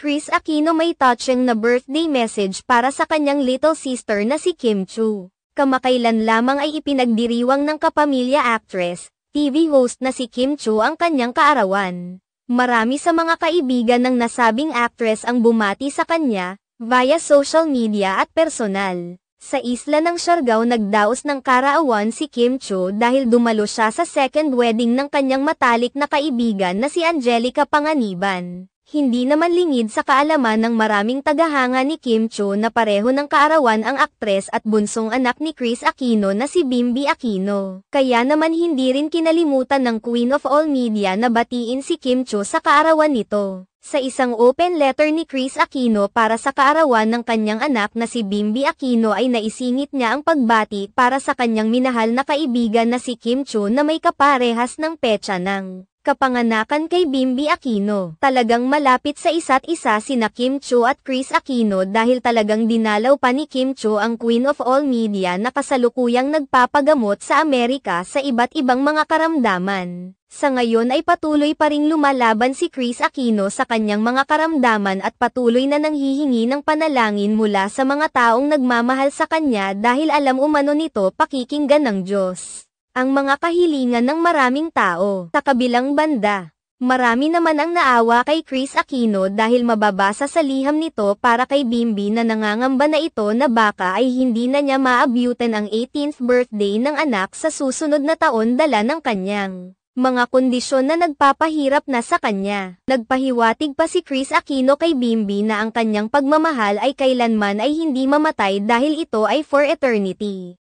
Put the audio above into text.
Kris Aquino may touching na birthday message para sa kanyang little sister na si Kim Chiu. Kamakailan lamang ay ipinagdiriwang ng kapamilya actress, TV host na si Kim Chiu ang kanyang kaarawan. Marami sa mga kaibigan ng nasabing actress ang bumati sa kanya, via social media at personal. Sa isla ng Siargao nagdaos ng kaarawan si Kim Chiu dahil dumalo siya sa second wedding ng kanyang matalik na kaibigan na si Angelica Panganiban. Hindi naman lingid sa kaalaman ng maraming tagahanga ni Kim Chiu na pareho ng kaarawan ang aktres at bunsong anak ni Kris Aquino na si Bimby Aquino. Kaya naman hindi rin kinalimutan ng Queen of All Media na batiin si Kim Chiu sa kaarawan nito. Sa isang open letter ni Kris Aquino para sa kaarawan ng kanyang anak na si Bimby Aquino ay naisingit niya ang pagbati para sa kanyang minahal na kaibigan na si Kim Chiu na may kaparehas ng petsa ng kapanganakan kay Bimby Aquino. Talagang malapit sa isa't isa sina Kim Chiu at Kris Aquino dahil talagang dinalaw pa ni Kim Chiu ang Queen of All Media na kasalukuyang nagpapagamot sa Amerika sa iba't ibang mga karamdaman. Sa ngayon ay patuloy pa ring lumalaban si Kris Aquino sa kanyang mga karamdaman at patuloy na nanghihingi ng panalangin mula sa mga taong nagmamahal sa kanya dahil alam umano nito pakikinggan ng Diyos ang mga kahilingan ng maraming tao. Sa kabilang banda, marami naman ang naawa kay Kris Aquino dahil mababasa sa liham nito para kay Bimby na nangangamba na ito na baka ay hindi na niya maabyutan ang 18th birthday ng anak sa susunod na taon dala ng kanyang mga kondisyon na nagpapahirap na sa kanya. Nagpahiwatig pa si Kris Aquino kay Bimby na ang kanyang pagmamahal ay kailanman ay hindi mamatay dahil ito ay for eternity.